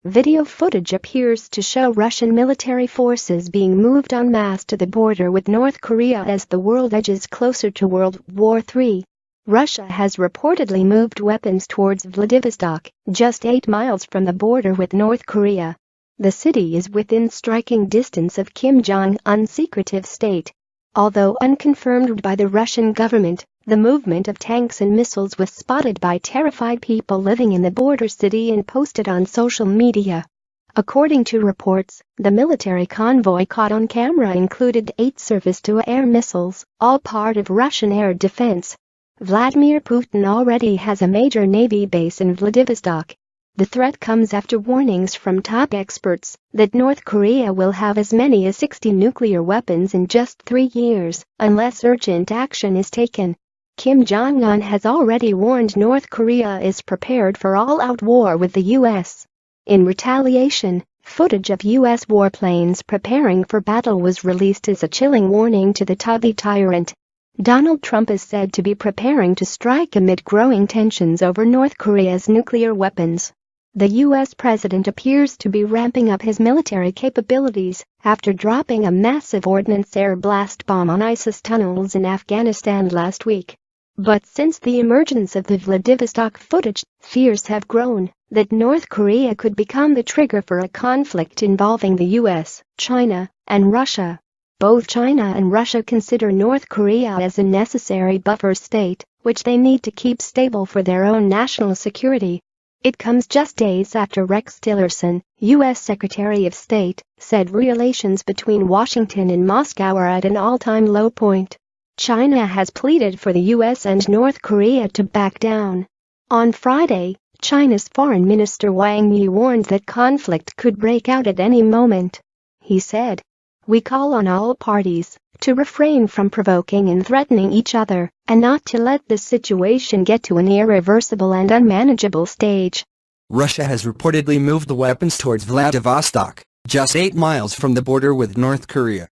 Video footage appears to show Russian military forces being moved en masse to the border with North Korea as the world edges closer to World War III. Russia has reportedly moved weapons towards Vladivostok, just 8 miles from the border with North Korea. The city is within striking distance of Kim Jong-un's secretive state. Although unconfirmed by the Russian government, the movement of tanks and missiles was spotted by terrified people living in the border city and posted on social media. According to reports, the military convoy caught on camera included 8 surface-to-air missiles, all part of Russian air defense. Vladimir Putin already has a major Navy base in Vladivostok. The threat comes after warnings from top experts that North Korea will have as many as 60 nuclear weapons in just 3 years unless urgent action is taken. Kim Jong-un has already warned North Korea is prepared for all-out war with the U.S. In retaliation, footage of U.S. warplanes preparing for battle was released as a chilling warning to the tuggy tyrant. Donald Trump is said to be preparing to strike amid growing tensions over North Korea's nuclear weapons. The U.S. president appears to be ramping up his military capabilities after dropping a massive ordnance air blast bomb on ISIS tunnels in Afghanistan last week. But since the emergence of the Vladivostok footage, fears have grown that North Korea could become the trigger for a conflict involving the U.S., China, and Russia. Both China and Russia consider North Korea as a necessary buffer state, which they need to keep stable for their own national security. It comes just days after Rex Tillerson, U.S. Secretary of State, said relations between Washington and Moscow are at an all-time low point. China has pleaded for the U.S. and North Korea to back down. On Friday, China's Foreign Minister Wang Yi warned that conflict could break out at any moment. He said, "We call on all parties to refrain from provoking and threatening each other, and not to let this situation get to an irreversible and unmanageable stage." Russia has reportedly moved the weapons towards Vladivostok, just 8 miles from the border with North Korea.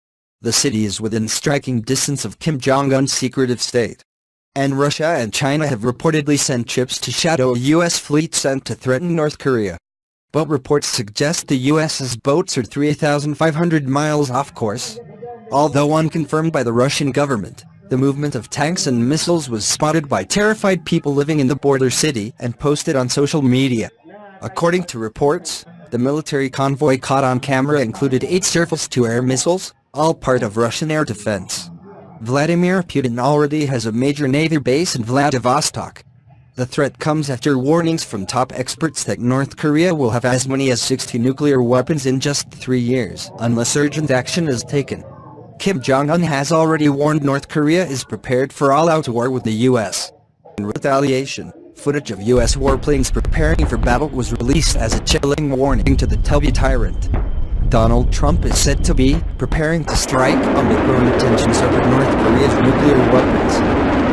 The city is within striking distance of Kim Jong-un's secretive state. And Russia and China have reportedly sent ships to shadow a U.S. fleet sent to threaten North Korea. But reports suggest the U.S.'s boats are 3,500 miles off course. Although unconfirmed by the Russian government, the movement of tanks and missiles was spotted by terrified people living in the border city and posted on social media. According to reports, the military convoy caught on camera included 8 surface-to-air missiles, all part of Russian air defense. Vladimir Putin already has a major Navy base in Vladivostok. The threat comes after warnings from top experts that North Korea will have as many as 60 nuclear weapons in just 3 years unless urgent action is taken. Kim Jong-un has already warned North Korea is prepared for all-out war with the U.S. In retaliation, footage of U.S. warplanes preparing for battle was released as a chilling warning to the tuggy tyrant. Donald Trump is said to be preparing to strike amid growing tensions over North Korea's nuclear weapons.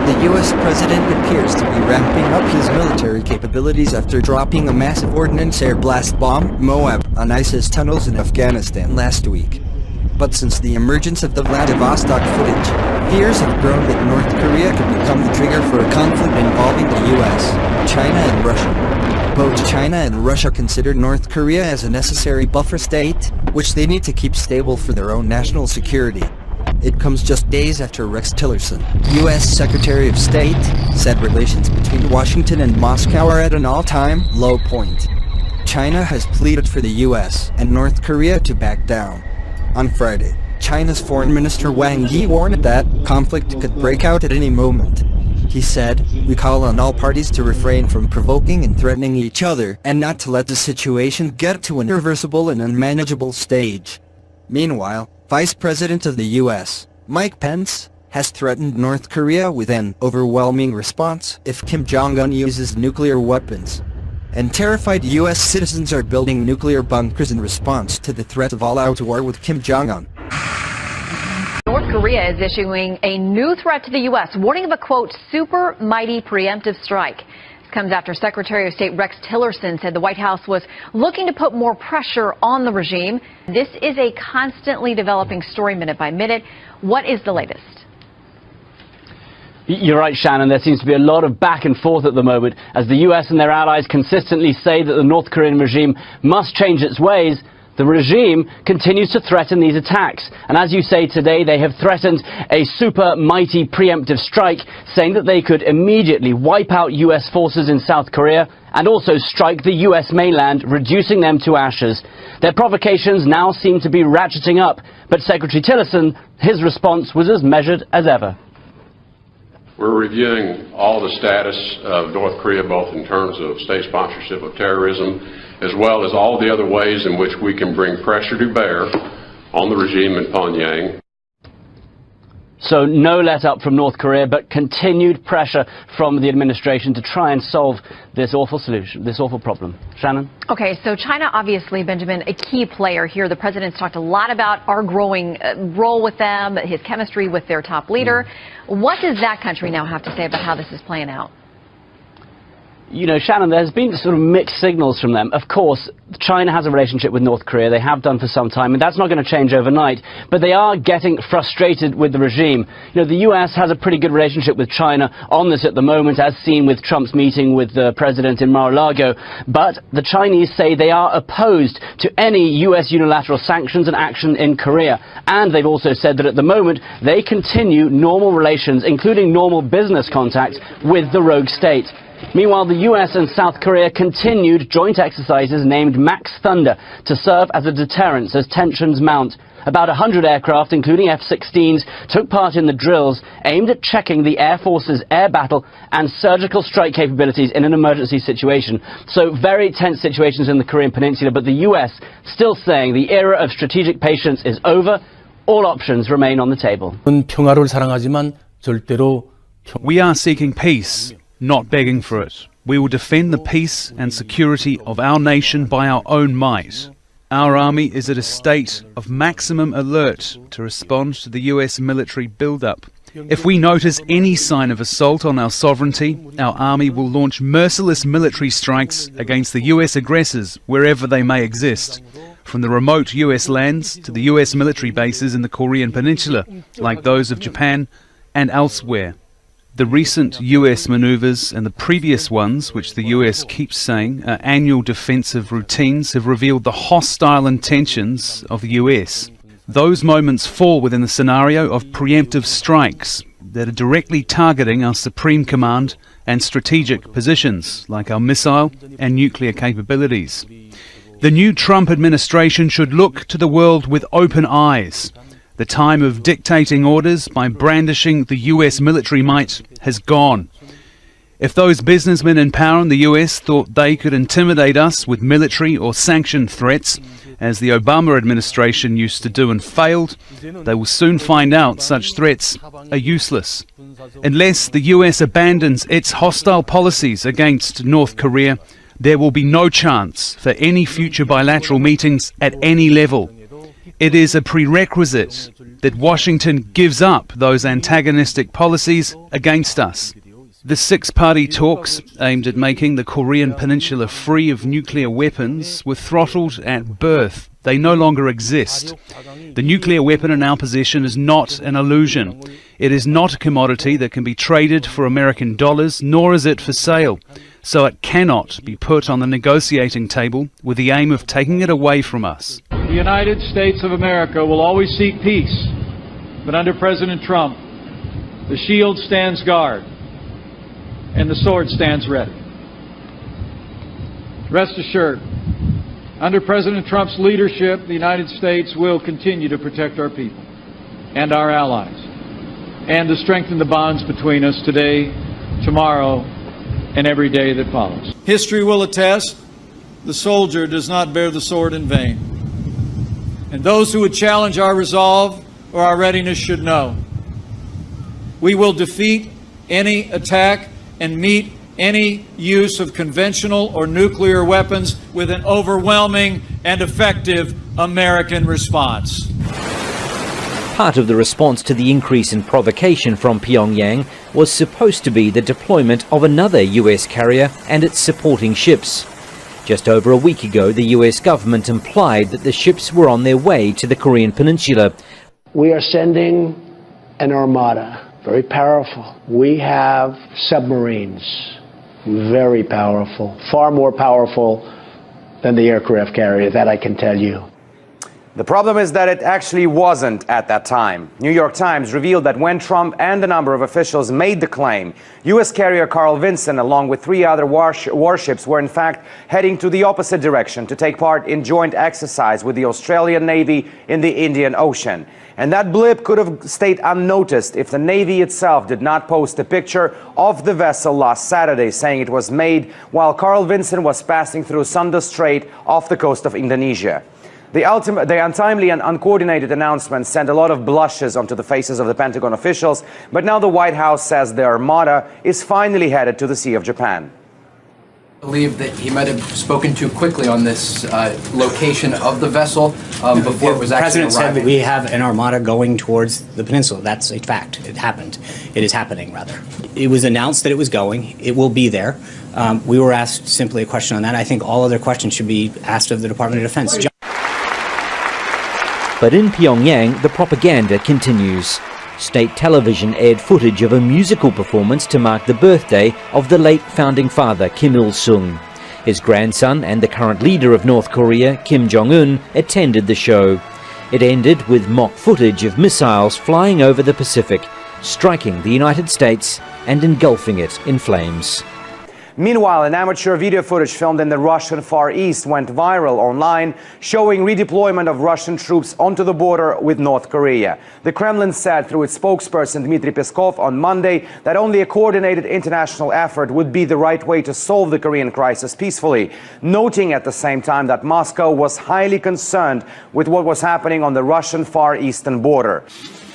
The U.S. president appears to be ramping up his military capabilities after dropping a massive ordnance air blast bomb, Moab, on ISIS tunnels in Afghanistan last week. But since the emergence of the Vladivostok footage, fears have grown that North Korea could become the trigger for a conflict involving the U.S., China and Russia. Both China and Russia consider North Korea as a necessary buffer state, which they need to keep stable for their own national security. It comes just days after Rex Tillerson, U.S. Secretary of State, said relations between Washington and Moscow are at an all-time low point. China has pleaded for the U.S. and North Korea to back down. On Friday, China's Foreign Minister Wang Yi warned that conflict could break out at any moment. He said, "We call on all parties to refrain from provoking and threatening each other and not to let the situation get to an irreversible and unmanageable stage." Meanwhile, Vice President of the U.S., Mike Pence, has threatened North Korea with an overwhelming response if Kim Jong-un uses nuclear weapons. And terrified U.S. citizens are building nuclear bunkers in response to the threat of all-out war with Kim Jong-un. North Korea is issuing a new threat to the U.S., warning of a, quote, super mighty preemptive strike. This comes after Secretary of State Rex Tillerson said the White House was looking to put more pressure on the regime. This is a constantly developing story minute by minute. What is the latest? You're right, Shannon. There seems to be a lot of back and forth at the moment as the US and their allies consistently say that the North Korean regime must change its ways. The regime continues to threaten these attacks. And as you say today, they have threatened a super mighty preemptive strike, saying that they could immediately wipe out US forces in South Korea and also strike the US mainland, reducing them to ashes. Their provocations now seem to be ratcheting up. But Secretary Tillerson, his response was as measured as ever. We're reviewing all the status of North Korea, both in terms of state sponsorship of terrorism, as well as all the other ways in which we can bring pressure to bear on the regime in Pyongyang. So no let up from North Korea, but continued pressure from the administration to try and solve this awful solution, this awful problem. Shannon? Okay, so China, obviously, Benjamin, a key player here. The president's talked a lot about our growing role with them, his chemistry with their top leader. What does that country now have to say about how this is playing out? You know, Shannon, there's been sort of mixed signals from them. Of course, China has a relationship with North Korea. They have done for some time, and that's not going to change overnight. But they are getting frustrated with the regime. You know, the US has a pretty good relationship with China on this at the moment, as seen with Trump's meeting with the president in Mar-a-Lago. But the Chinese say they are opposed to any US unilateral sanctions and action in Korea. And they've also said that at the moment, they continue normal relations, including normal business contacts with the rogue state. Meanwhile, the US and South Korea continued joint exercises named Max Thunder to serve as a deterrent as tensions mount. About 100 aircraft, including F-16s, took part in the drills aimed at checking the Air Force's air battle and surgical strike capabilities in an emergency situation. So very tense situations in the Korean Peninsula, but the US still saying the era of strategic patience is over. All options remain on the table. We are seeking peace, not begging for it. We will defend the peace and security of our nation by our own might. Our army is at a state of maximum alert to respond to the US military build-up. If we notice any sign of assault on our sovereignty, our army will launch merciless military strikes against the US aggressors wherever they may exist, from the remote US lands to the US military bases in the Korean Peninsula, like those of Japan and elsewhere. The recent US maneuvers and the previous ones, which the US keeps saying are annual defensive routines, have revealed the hostile intentions of the US. Those moments fall within the scenario of preemptive strikes that are directly targeting our supreme command and strategic positions, like our missile and nuclear capabilities. The new Trump administration should look to the world with open eyes. The time of dictating orders by brandishing the US military might has gone. If those businessmen in power in the US thought they could intimidate us with military or sanction threats, as the Obama administration used to do and failed, they will soon find out such threats are useless. Unless the US abandons its hostile policies against North Korea, there will be no chance for any future bilateral meetings at any level. It is a prerequisite that Washington gives up those antagonistic policies against us. The six-party talks aimed at making the Korean Peninsula free of nuclear weapons were throttled at birth. They no longer exist. The nuclear weapon in our possession is not an illusion. It is not a commodity that can be traded for American dollars, nor is it for sale. So it cannot be put on the negotiating table with the aim of taking it away from us. The United States of America will always seek peace, but under President Trump, the shield stands guard and the sword stands ready. Rest assured, under President Trump's leadership, the United States will continue to protect our people and our allies, and to strengthen the bonds between us today, tomorrow, and every day that follows. History will attest the soldier does not bear the sword in vain. And those who would challenge our resolve or our readiness should know we will defeat any attack and meet any use of conventional or nuclear weapons with an overwhelming and effective American response. Part of the response to the increase in provocation from Pyongyang was supposed to be the deployment of another US carrier and its supporting ships. Just over a week ago, the US government implied that the ships were on their way to the Korean Peninsula. We are sending an armada very powerful. We have submarines, very powerful, far more powerful than the aircraft carrier, that I can tell you. The problem is that it actually wasn't at that time. New York Times revealed that when Trump and a number of officials made the claim, U.S. carrier Carl Vinson, along with 3 other warships, were in fact heading to the opposite direction to take part in joint exercise with the Australian Navy in the Indian Ocean. And that blip could have stayed unnoticed if the Navy itself did not post a picture of the vessel last Saturday, saying it was made while Carl Vinson was passing through Sunda Strait off the coast of Indonesia. The untimely and uncoordinated announcement sent a lot of blushes onto the faces of the Pentagon officials, but now the White House says the Armada is finally headed to the Sea of Japan. I believe that he might have spoken too quickly on this location of the vessel before it was actually arriving. The President said that we have an Armada going towards the peninsula. That's a fact. It happened. It is happening, rather. It was announced that it was going. It will be there. We were asked simply a question on that. I think all other questions should be asked of the Department of Defense. But in Pyongyang, the propaganda continues. State television aired footage of a musical performance to mark the birthday of the late founding father Kim Il-sung. His grandson and the current leader of North Korea, Kim Jong-un, attended the show. It ended with mock footage of missiles flying over the Pacific, striking the United States and engulfing it in flames. Meanwhile, an amateur video footage filmed in the Russian Far East went viral online, showing redeployment of Russian troops onto the border with North Korea. The Kremlin said through its spokesperson Dmitry Peskov on Monday that only a coordinated international effort would be the right way to solve the Korean crisis peacefully, noting at the same time that Moscow was highly concerned with what was happening on the Russian Far Eastern border.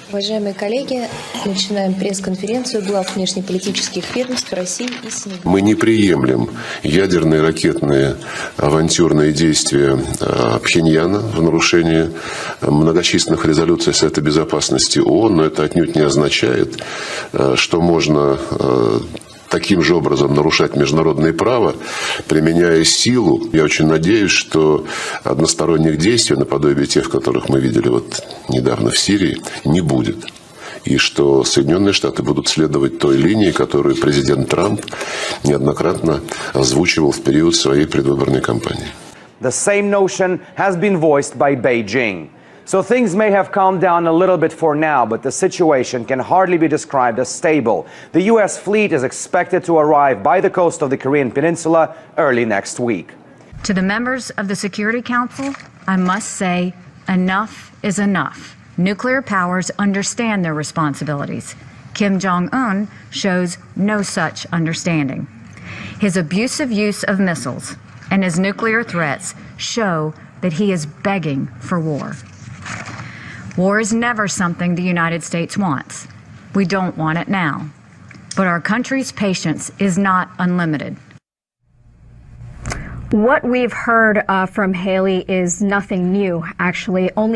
Уважаемые коллеги, начинаем пресс-конференцию глав внешнеполитических ведомств России и Сенегала. Мы не приемлем ядерные, ракетные, авантюрные действия Пхеньяна в нарушении многочисленных резолюций Совета Безопасности ООН, но это отнюдь не означает, что можно таким же образом нарушать международное право, применяя силу. Я очень надеюсь, что односторонних действий, наподобие тех, которых мы видели недавно в Сирии, не будет. И что Соединенные Штаты будут следовать той линии, которую президент Трамп неоднократно озвучивал в период своей предвыборной кампании. The same notion has been voiced by Beijing. So things may have calmed down a little bit for now, but the situation can hardly be described as stable. The U.S. fleet is expected to arrive by the coast of the Korean Peninsula early next week. To the members of the Security Council, I must say, enough is enough. Nuclear powers understand their responsibilities. Kim Jong-un shows no such understanding. His abusive use of missiles and his nuclear threats show that he is begging for war. War is never something the United States wants. We don't want it now. But our country's patience is not unlimited. What we've heard from Haley is nothing new, actually. Only